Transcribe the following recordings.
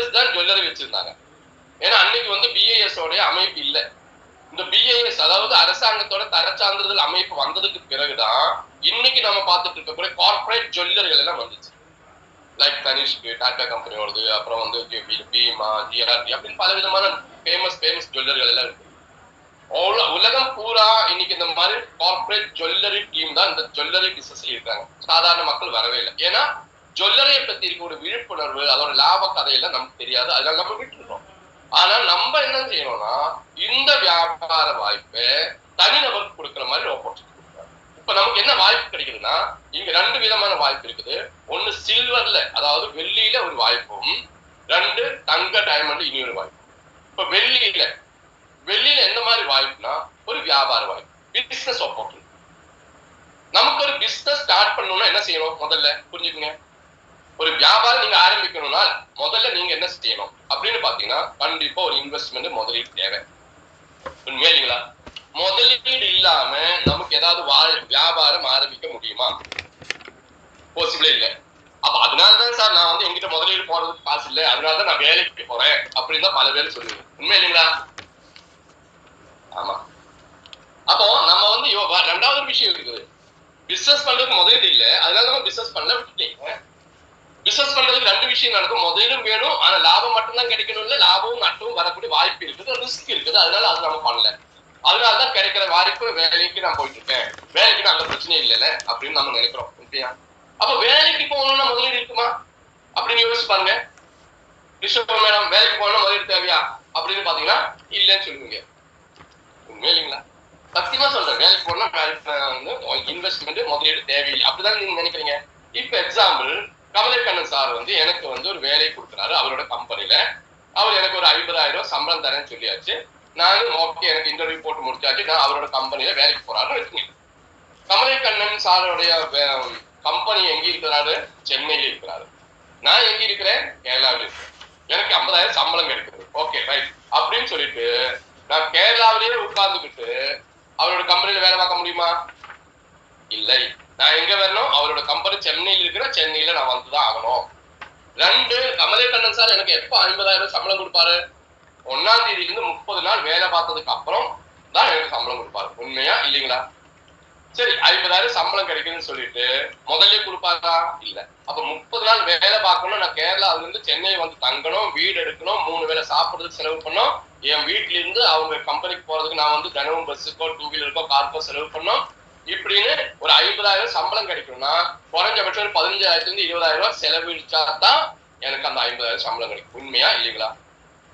BSS தான் jewellery வச்சிருந்தாங்க. ஏன்னா அன்னைக்கு வந்து பிஏஎஸ் உடைய அமைப்பு இல்லை. இந்த பிஏஎஸ் அதாவது அரசாங்கத்தோட தரச்சான்றிதழ் அமைப்பு வந்ததுக்கு பிறகுதான் இன்னைக்கு நம்ம பார்த்துட்டு இருக்கக்கூடிய கார்பரேட் ஜுவல்லரிகள் எல்லாம் வந்துச்சு. லைக் தனிஷ்க், டாடா கம்பெனியோடது, அப்புறம் வந்து பீமா, ஜிஆர்டி அப்படின்னு பல விதமான ஃபேமஸ் ஜுவல்லரிகள் எல்லாம் இருக்கு. உலகம் பூரா இன்னைக்கு இந்த மாதிரி கார்பரேட் ஜுவல்லரி டீம் தான் இந்த ஜுவல்லரி பிசினஸ் இருக்காங்க. சாதாரண மக்கள் வரவே இல்லை. ஏன்னா ஜுவல்லரியை பத்தி இருக்க ஒரு விழிப்புணர்வு, அதோட லாப கதையெல்லாம் நமக்கு தெரியாது. அதனால நம்ம விட்டுருக்கோம். ஆனா நம்ம என்ன செய்யணும்னா இந்த வியாபார வாய்ப்பை தனிநபருக்கு கொடுக்குற மாதிரி ஆப்பர்ச்சுனிட்டி கொடுக்குறாங்க. இப்ப நமக்கு என்ன வாய்ப்பு கிடைக்குதுன்னா இங்க 2 விதமான வாய்ப்பு இருக்குது. ஒண்ணு சில்வர்ல, அதாவது வெள்ளியில ஒரு வாய்ப்பும், 2 தங்க டைமண்ட் இனி ஒரு வாய்ப்பு. இப்ப வெள்ளியில எந்த மாதிரி வாய்ப்புனா ஒரு வியாபார வாய்ப்பு, பிசினஸ் ஆப்பர்ச்சுனிட்டி. நமக்கு ஒரு பிசினஸ் ஸ்டார்ட் பண்ணணும்னா என்ன செய்யணும்? முதல்ல புரிஞ்சுக்கங்க. ஒரு வியாபாரம் நீங்க ஆரம்பிக்கணும்னா முதல்ல நீங்க என்ன செய்யணும் அப்படின்னு பாத்தீங்கன்னா கண்டிப்பா ஒரு இன்வெஸ்ட்மெண்ட், முதலீடு தேவை. உண்மையா இல்லைங்களா? முதலீடு இல்லாம நமக்கு ஏதாவது வியாபாரம் ஆரம்பிக்க முடியுமா? பாசிபிளே இல்லை. அப்ப அதனாலதான் சார் நான் வந்து எங்கிட்ட முதலீடு போறதுக்கு காசு இல்லை, அதனாலதான் நான் வேலைக்கு போறேன் அப்படின்னு தான் பல பேர் சொல்லுவீங்க. உண்மை இல்லைங்களா? ஆமா. அப்போ நம்ம வந்து 2வது விஷயம் இருக்குது. பிசினஸ் பண்றதுக்கு முதலீடு இல்லை, அதனால நம்ம பிசினஸ் பண்ண விட்டுட்டீங்க. பிசினஸ் பண்றதுக்கு 2 விஷயம் நடக்கும். முதலீடும் வேணும், ஆனா லாபம் மட்டும்தான் கிடைக்கணும். இல்ல லாபமும் நட்டமும் வரக்கூடிய வாய்ப்பு இருக்குது, ரிஸ்க் இருக்குது. அதனால அது நம்ம பண்ணல. அதனாலதான் கிடைக்கிற வாய்ப்பு வேலைக்கு நான் போயிட்டு இருக்கேன், வேலைக்கு நல்ல பிரச்சனை இல்லைல்ல அப்படின்னு நம்ம நினைக்கிறோம். இல்லையா? அப்ப வேலைக்கு போகணும்னா முதலீடு இருக்குமா அப்படின்னு யோசிச்சு பாருங்க. ரிஷப் மேடம், வேலைக்கு போகணும்னா முதலீடு தேவையா அப்படின்னு பாத்தீங்கன்னா இல்லைன்னு சொல்லுவீங்க. உண்மை இல்லைங்களா? சத்தியமா சொல்றேன். வேலைக்கு போனா இன்வெஸ்ட்மெண்ட், முதலீடு தேவையில்லை அப்படிதான் நீங்க நினைக்கிறீங்க. இப்ப எக்ஸாம்பிள், கமலேக்கண்ணன் சார் வந்து எனக்கு வந்து ஒரு வேலை கொடுக்குறாரு அவரோட கம்பெனில. அவர் எனக்கு ஒரு 50,000 சம்பளம் தரேன்னு சொல்லியாச்சு. நானும் ஓகே, எனக்கு இன்டர்வியூ போட்டு முடிச்சாச்சு. நான் அவரோட கம்பெனில வேலைக்கு போறாருன்னு வச்சுக்கேன். கமலேக்கண்ணன் சாரோடைய கம்பெனி எங்க இருக்கிறாரு? சென்னையில இருக்கிறாரு. நான் எங்க இருக்கிறேன்? கேரளாவில் இருக்கிறேன். எனக்கு 50,000 சம்பளம் கிடைக்குது. ஓகே ரைட் அப்படின்னு சொல்லிட்டு நான் கேரளாவிலேயே உட்கார்ந்துக்கிட்டு அவரோட கம்பெனில வேலை பார்க்க முடியுமா? இல்லை. நான் எங்க வரணும்? அவரோட கம்பெனி சென்னையில் இருக்கிற, சென்னையில நான் வந்துதான் ஆகணும். 2, கமலேக்கண்ணன் சார் எனக்கு எப்ப 50,000 சம்பளம் கொடுப்பாரு? 1ஆம் தேதியிலிருந்து 30 நாள் வேலை பார்த்ததுக்கு அப்புறம் தான் எனக்கு சம்பளம் கொடுப்பாரு. உண்மையா இல்லைங்களா? சரி, 50,000 சம்பளம் கிடைக்குதுன்னு சொல்லிட்டு முதல்ல கொடுப்பாரா? இல்ல. அப்ப 30 நாள் வேலை பார்க்கணும். நான் கேரளாவில இருந்து சென்னை வந்து தங்கணும், வீடு எடுக்கணும், 3 வேளை சாப்பிடுறதுக்கு செலவு பண்ணணும். என் வீட்டுல இருந்து அவங்க கம்பெனிக்கு போறதுக்கு நான் வந்து தினமும் பஸ்ஸுக்கோ, 2 வீலருக்கோ, காருக்கோ செலவு பண்ணணும். இப்படின்னு ஒரு 50,000 சம்பளம் கிடைக்கும்னா குறைஞ்சபட்சம் ஒரு 15,000 - 20,000 செலவழிச்சாதான் எனக்கு அந்த 50,000 சம்பளம் கிடைக்கும். உண்மையா இல்லைங்களா?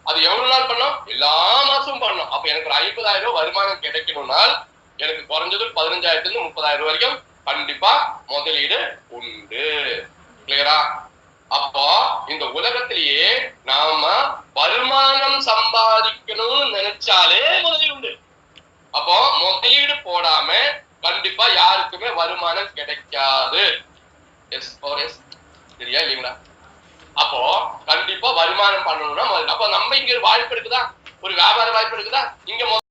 அது எவ்வளவு நாள் பண்ணணும்? எல்லா மாசமும் பண்ணணும். அப்ப எனக்கு ஒரு 50,000 வருமானம் கிடைக்கணும்னால் எனக்கு குறைஞ்சது 15,000 - 30,000 வரைக்கும் கண்டிப்பா முதலீடு உண்டு. கிளியரா? அப்போ இந்த உலகத்திலேயே நாம வருமானம் சம்பாதிக்கணும்னு நினைச்சாலே முதலீடு உண்டு. அப்போ முதலீடு போடாம கண்டிப்பா யாருக்குமே வருமானம் கிடைக்காது. சரியா இல்லைங்களா? அப்போ கண்டிப்பா வருமானம் பண்ணணும்னா அப்ப நம்ம இங்க வாய்ப்பு இருக்குதா? ஒரு வியாபார வாய்ப்பு இருக்குதா? இங்க